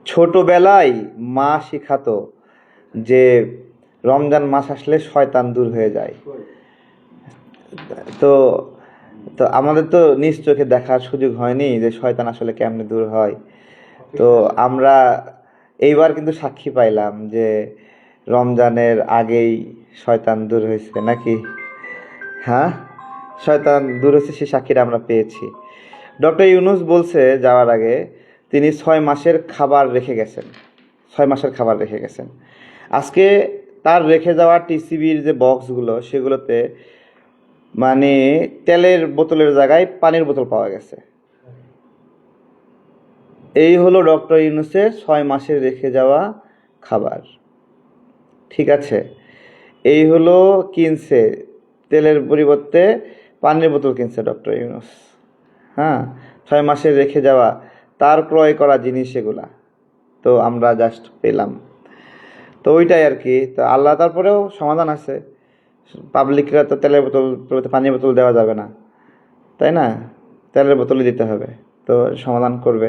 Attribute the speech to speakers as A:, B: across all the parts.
A: ছোটবেলায় মা শিখাতো যে রমজান মাস আসলে শয়তান দূর হয়ে যায়। তো তো আমাদের তো নিজ চোখে দেখার সুযোগ হয়নি যে শয়তান আসলে কেমনে দূর হয়। তো আমরা এইবার কিন্তু সাক্ষী পাইলাম যে রমজানের আগেই শয়তান দূর হয়েছে নাকি? হ্যাঁ, শয়তান দূর হয়েছে, সে সাক্ষীটা আমরা পেয়েছি। ডক্টর ইউনুস বলছে যাওয়ার আগে তিনি 6 মাসের খাবার রেখে গেছেন, 6 মাসের খাবার রেখে গেছেন। আজকে তার রেখে যাওয়া টিসিবির যে বক্সগুলো সেগুলোতে মানে তেলের বোতলের জায়গায় পানির বোতল পাওয়া গেছে। এই হলো ডক্টর ইউনুসের 6 মাসের রেখে যাওয়া খাবার। ঠিক আছে, এই হলো কিনছে, তেলের পরিবর্তে পানির বোতল কিনছে ডক্টর ইউনুস। হ্যাঁ, 6 মাসের রেখে যাওয়া তার ক্রয় করা জিনিস এগুলা, তো আমরা জাস্ট পেলাম। তো ওইটাই আর কি। তো আল্লাহ তারপরেও সমাধান আছে। পাবলিকরা তো তেলের বোতল পরিবর্তে পানির বোতল দেওয়া যাবে না, তাই না? তেলের বোতলই দিতে হবে। তো সমাধান করবে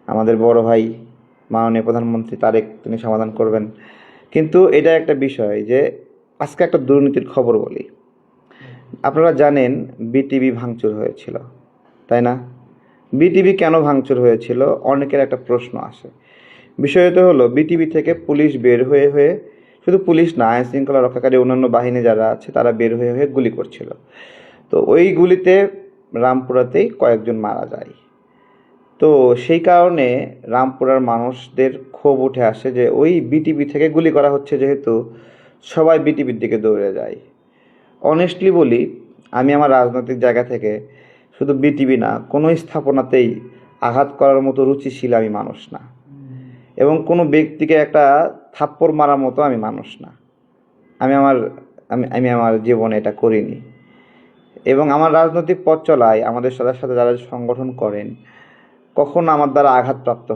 A: আমাদের বড় ভাই মাননীয় প্রধানমন্ত্রী তারেক, তিনি সমাধান করবেন। কিন্তু এটা একটা বিষয় যে আজকে একটা দুর্নীতির খবর বলি। আপনারা জানেন বিটিভি ভাঙচুর হয়েছিল, তাই না? বিটিভি কেন ভাঙচুর হয়েছিল অনেকের একটা প্রশ্ন আসে। বিষয়টা হলো বিটিভি থেকে পুলিশ বের হয়ে হয়ে, শুধু পুলিশ না, আইন শৃঙ্খলা রক্ষাকারী অন্যান্য বাহিনী যারা আছে তারা বের হয়ে হয়ে গুলি করছিল। তো ওই গুলিতে রামপুরাতেই কয়েকজন মারা যায়। তো সেই কারণে রামপুরার মানুষদের ক্ষোভ উঠে আসে যে ওই বিটিভি থেকে গুলি করা হচ্ছে, যেহেতু সবাই বিটিভির দিকে দৌড়ে যায়। অনেস্টলি বলি, আমি আমার রাজনৈতিক জায়গা থেকে শুধু বিটিভি না, কোনো স্থাপনাতেই আঘাত করার মতো রুচিশীল আমি মানুষ না, এবং কোনো ব্যক্তিকে একটা থাপ্পড় মারার মতো আমি মানুষ না। আমি আমার আমি আমার জীবনে এটা করিনি। এবং আমার রাজনৈতিক পথ চলায় আমাদের সাথে সাথে যারা সংগঠন করেন, কখনো আমার দ্বারা আঘাতপ্রাপ্ত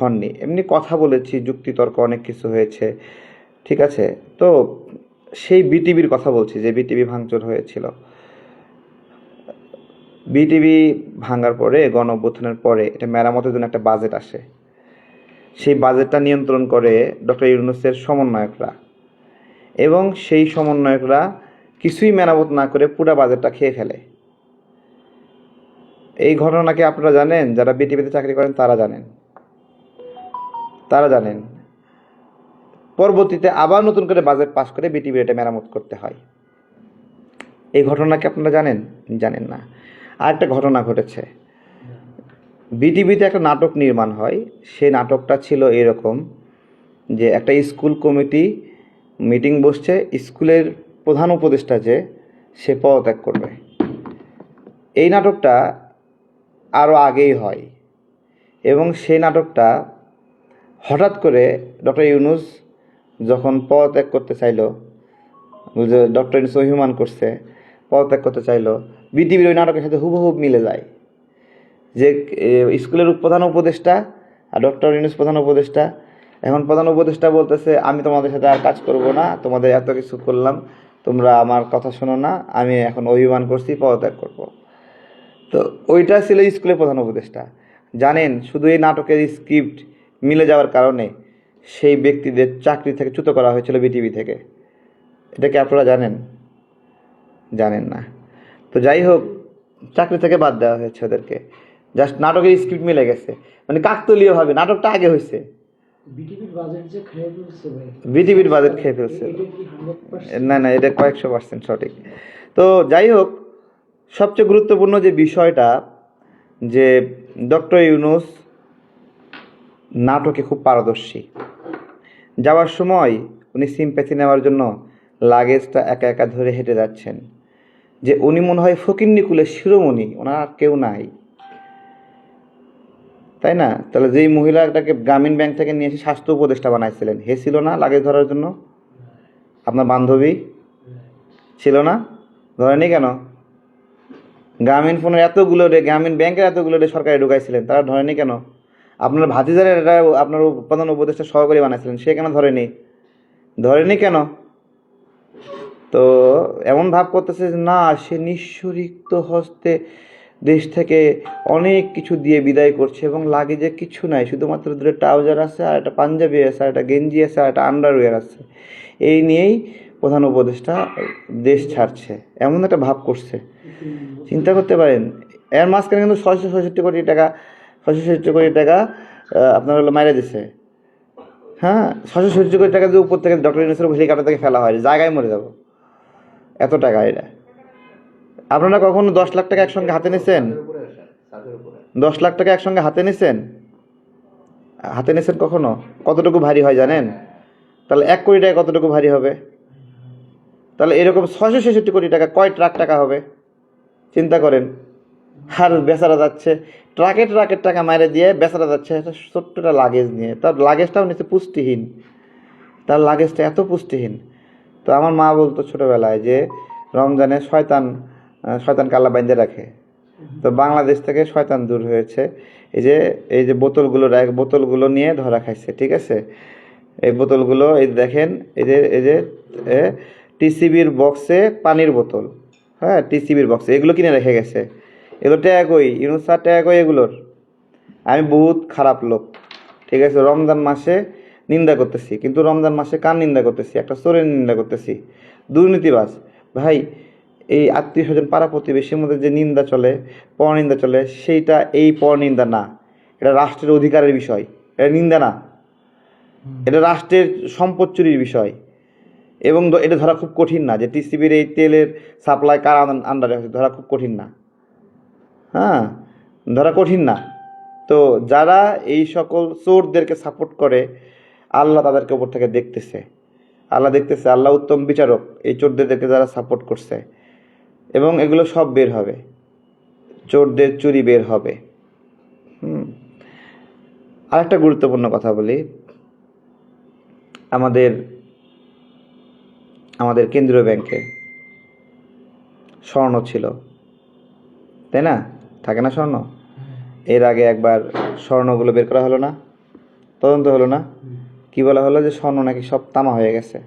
A: হননি। এমনি কথা বলেছি, যুক্তিতর্ক অনেক কিছু হয়েছে, ঠিক আছে? তো সেই বিটিভির কথা বলছি যে বিটিভি ভাঙচুর হয়েছিল। বিটিভি ভাঙার পরে, গণ অভ্যুত্থানের পরে এটা মেরামতের জন্য একটা বাজেট আসে। সেই বাজেটটা নিয়ন্ত্রণ করে ডক্টর ইউনূসের সমন্বয়করা, এবং সেই সমন্বয়করা কিছুই মেরামত না করে পুরো বাজেটটা খেয়ে ফেলে। এই ঘটনাকে আপনারা জানেন, যারা বিটিভিতে চাকরি করেন তারা জানেন। পরবর্তীতে আবার নতুন করে বাজেট পাস করে বিটিভির এটা মেরামত করতে হয়। এই ঘটনাকে আপনারা জানেন না। আর একটা ঘটনা ঘটেছে, বিটিভিতে একটা নাটক নির্মাণ হয়। সেই নাটকটা ছিল এরকম যে একটা স্কুল কমিটি মিটিং বসছে, স্কুলের প্রধান উপদেষ্টা যে সে পদত্যাগ করবে। এই নাটকটা আরও আগেই হয়, এবং সেই নাটকটা হঠাৎ করে ডক্টর ইউনূস যখন পদত্যাগ করতে চাইল, ডক্টর ইউনূস অভিমান করছে, পদত্যাগ করতে চাইল, বিটিভির ওই নাটকের সাথে হুবহুব মিলে যায়। যে স্কুলের প্রধান উপদেষ্টা আর ডক্টর ইউনূস প্রধান উপদেষ্টা, এখন প্রধান উপদেষ্টা বলতেছে আমি তোমাদের সাথে আর কাজ করব না, তোমাদের এত কিছু করলাম, তোমরা আমার কথা শোনো না, আমি এখন অভিমান করছি, পদত্যাগ করব। তো ওইটা ছিল স্কুলের প্রধান উপদেষ্টা। জানেন, শুধু এই নাটকের স্ক্রিপ্ট মিলে যাওয়ার কারণে সেই ব্যক্তিদের চাকরি থেকে চ্যুত করা হয়েছিল বিটিভি থেকে। এটা কি আপনারা জানেন না? তো যাই হোক, চাকরি থেকে বাদ দেওয়া হয়েছে ওদেরকে, জাস্ট নাটকের স্ক্রিপ্ট মিলে গেছে। মানে কাকতালীয়ভাবে নাটকটা আগে হয়েছে। বিটিভির বাজেট খেয়ে ফেলছে। না, এটা কয়েকশো % সঠিক। তো যাই হোক, সবচেয়ে গুরুত্বপূর্ণ যে বিষয়টা, যে ডক্টর ইউনূস নাটকে খুব পারদর্শী। যাওয়ার সময় উনি সিম্প্যাথি নেওয়ার জন্য লাগেজটা একা একা ধরে হেঁটে যাচ্ছেন, যে উনি মনে হয় ফকিন্নিকুলের শিরোমণি, ওনার আর কেউ নাই, তাই না? তাহলে যেই মহিলাটাকে গ্রামীণ ব্যাংক থেকে নিয়ে এসে স্বাস্থ্য উপদেষ্টা বানাইছিলেন, হে ছিল না লাগেজ ধরার জন্য? আপনার বান্ধবী ছিল না? ধরেনি কেন? গ্রামীণ ব্যাংকের এতগুলো সরকারে ঢুকাইছিলেন, তারা ধরেনি কেন? আপনার ভাতিজারের এটা আপনার প্রধান উপদেষ্টা সহকারী বানাইছিলেন, সে কেন ধরেনি কেন? তো এমন ভাব করতেছে যে না, সে নিঃস্বরিক্ত হস্তে দেশ থেকে অনেক কিছু দিয়ে বিদায় করছে এবং লাগে যে কিছু নাই, শুধুমাত্র দুটো ট্রাউজার আছে আর একটা পাঞ্জাবি আছে আর একটা গেঞ্জি আছে আর একটা আন্ডারওয়্যার আছে, এই নিয়েই প্রধান উপদেষ্টা দেশ ছাড়ছে, এমন একটা ভাব করছে। চিন্তা করতে পারেন, এর মাঝখানে কিন্তু 666 কোটি টাকা, 666 কোটি টাকা আপনার হলো মাইরে দিছে। হ্যাঁ, 666 কোটি টাকা যে উপর থেকে ডক্টর ইউনূসের হেলিকপ্টার থেকে ফেলা হয়, জায়গায় মরে যাব, এত টাকা এটা। আপনারা কখনো 10 লাখ টাকা একসঙ্গে হাতে নিছেন? 10 লাখ টাকা একসঙ্গে হাতে নিছেন? হাতে নিছেন কখনো? কতটুকু ভারী হয় জানেন? তাহলে 1 কোটি টাকা কতটুকু ভারী হবে? তাহলে এরকম 666 কোটি টাকা কয় ট্রাক টাকা হবে চিন্তা করেন। আর বেচারা যাচ্ছে ট্রাকের টাকা মাইরে দিয়ে, বেচারা যাচ্ছে একটা ছোট্টটা লাগেজ নিয়ে, তার লাগেজটাও নিচে পুষ্টিহীন, তার লাগেজটা এত পুষ্টিহীন। তো আমার মা বলতো ছোটোবেলায় যে রমজানে শয়তানকে আল্লাহ বাইন্ধে রাখে, তো বাংলাদেশ থেকে শয়তান দূর হয়েছে। এই যে বোতলগুলো নিয়ে ধরা খাইছে, ঠিক আছে? এই বোতলগুলো এই দেখেন, এই যে টিসিবির বক্সে পানির বোতল, হ্যাঁ টিসিবির বক্সে এগুলো কিনে রেখে গেছে। এগুলো ট্যাগই, ইউনূস স্যার ট্যাগই এগুলোর। আমি বহুত খারাপ লোক, ঠিক আছে? রমজান মাসে নিন্দা করতেছি, কিন্তু রমজান মাসে কার নিন্দা করতেছি? একটা চোরের নিন্দা করতেছি, দুর্নীতিবাজ। ভাই, এই আত্মীয় স্বজন পাড়া প্রতিবেশীর মধ্যে যে নিন্দা চলে, পরনিন্দা চলে, সেইটা এই পরনিন্দা না, এটা রাষ্ট্রের অধিকারের বিষয়, এটা নিন্দা না, এটা রাষ্ট্রের সম্পদ চুরির বিষয়। এবং এটা ধরা খুব কঠিন না যে টিসিবির এই তেলের সাপ্লাই কার আন্ডারে হচ্ছে, ধরা খুব কঠিন না। হ্যাঁ, ধরা কঠিন না। তো যারা এই সকল চোরদেরকে সাপোর্ট করে, আল্লাহ তাদেরকে উপর থেকে দেখতেছে, আল্লাহ দেখতেছে, আল্লাহ উত্তম বিচারক এই চোরদেরকে যারা সাপোর্ট করছে। এবং এগুলো সব বের হবে, চোরদের চুরি বের হবে। আরেকটা গুরুত্বপূর্ণ কথা বলি, আমাদের কেন্দ্রীয় ব্যাংকে স্বর্ণ ছিল, তাই না? থাকে না স্বর্ণ? এর আগে একবার স্বর্ণগুলো বের করা হলো না, তদন্ত হলো না, কি বলা হলো যে স্বর্ণ নাকি সব তামা হয়ে গেছে।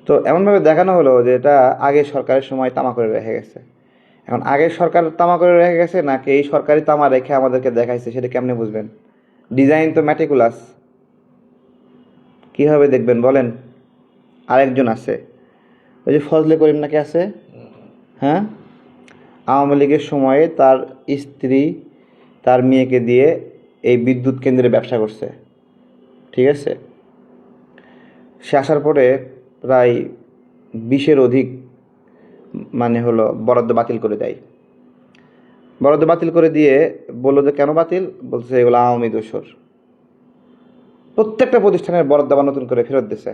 A: তো এমনভাবে দেখানো হলো যে এটা আগের সরকারের সময় তামা করে রেখে গেছে। এখন আগের সরকার তামা করে রেখে গেছে নাকি এই সরকারি তামা রেখে আমাদেরকে দেখাইছে, সেটা কেমনে বুঝবেন? ডিজাইন তো ম্যাটিকুলাস, কীভাবে দেখবেন বলেন? আরেকজন আছে, ওই যে ফজলে করিম নাকি আছে, হ্যাঁ, আওয়ামী লীগের সময়ে তার স্ত্রী তার মেয়েকে দিয়ে এই বিদ্যুৎ কেন্দ্রে ব্যবসা করছে, ঠিক আছে? সে আসার পরে প্রায় 20-এর অধিক বরাদ্দ বাতিল করে দেয়। বরাদ্দ বাতিল করে দিয়ে বললো যে কেন বাতিল? বলছে এগুলো আওয়ামী দোসর। প্রত্যেকটা প্রতিষ্ঠানের বরাদ্দ আবার নতুন করে ফেরত দিছে।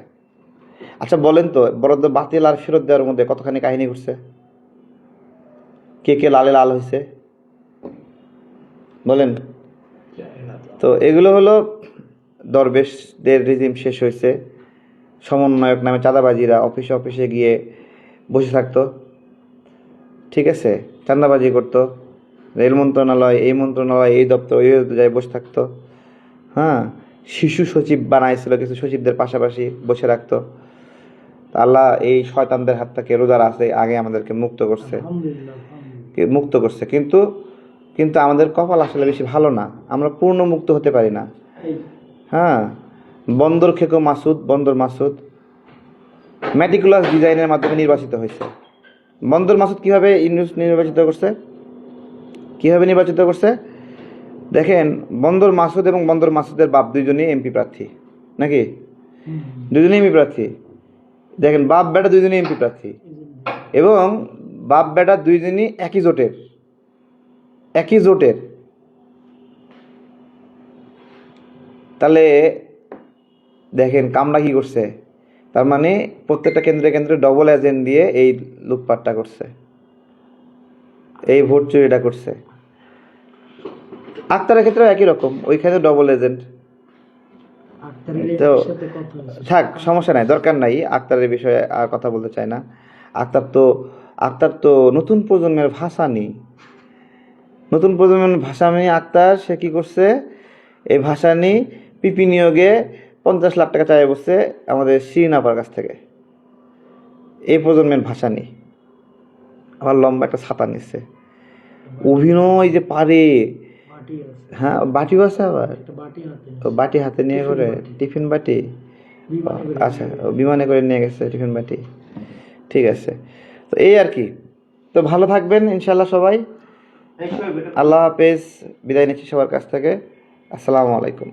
A: আচ্ছা বলেন তো, বরাদ্দ বাতিল আর ফেরত দেওয়ার মধ্যে কতখানি কাহিনী ঘটছে? কে লালে লাল হয়েছে বলেন? তো এগুলো হলো দরবেশদের রিজিম শেষ হয়েছে, সমন্বয়ক নামে চাঁদাবাজিরা অফিসে গিয়ে বসে থাকতো, ঠিক আছে? চাঁদাবাজি করতো, রেল মন্ত্রণালয়, এই মন্ত্রণালয়, এই দপ্তর, ওই যায় বসে থাকতো। হ্যাঁ, শিশু সচিব বানাইছিল, কিছু সচিবদের পাশাপাশি বসে রাখতো। আল্লাহ এই শয়তানদের হাত থেকে রোজার আছে আগে আমাদেরকে মুক্ত করছে, কিন্তু আমাদের কপাল আসলে বেশি ভালো না, আমরা পূর্ণ মুক্ত হতে পারি না। হ্যাঁ, বন্দর মাসুদ ম্যাটিকুলাস ডিজাইনের মাধ্যমে নির্বাচিত হয়েছে। বন্দর মাসুদ কীভাবে নির্বাচিত করছে? দেখেন, বন্দর মাসুদ এবং বন্দর মাসুদের বাপ দুইজনই এমপি প্রার্থী, নাকি? দুজনেই এমপি প্রার্থী। দেখেন, বাপ বেটা দুইজনই এমপি প্রার্থী, এবং বাপ বেটা দুইজনই একই জোটের। তাহলে দেখেন কামরা কি করছে, তার মানে প্রত্যেকটা কেন্দ্রে ডবল এজেন্ট দিয়ে এই লুটপাটটা করছে, এই ভোট চুরিটা করছে। আক্তারের ক্ষেত্রেও একই রকম, ওইখানে ডবল এজেন্ট। তো থাক, সমস্যা নাই, দরকার নাই, আক্তারের বিষয়ে আর কথা বলতে চাই না। আক্তার তো নতুন প্রজন্মের ভাষানি, আক্তার সে কি করছে, এই ভাষানি পিপি নিয়োগে 50 লাখ টাকা চাই বসছে আমাদের শিরিন আপার কাছ থেকে। এই প্রজন্মের ভাষানি আবার লম্বা একটা ছাতা নিচ্ছে, অভিনয় যে পারে,
B: বাটি আছে,
A: হ্যাঁ বাটিও আছে আবার,
B: একটা বাটি হাতে
A: ও বাটি হাতে নিয়ে
B: টিফিন
A: করে
B: বাটি।
A: টিফিন বাটি,
B: বিমানে করে
A: আচ্ছা
B: নিয়ে
A: ও বিমানে করে নিয়ে গেছে টিফিন বাটি, ঠিক আছে। তো এই আর কি, তো ভালো থাকবেন ইনশাল্লাহ সবাই, আল্লাহ হাফেজ, বিদায় নিচ্ছি সবার কাছ থেকে, আসসালামু আলাইকুম।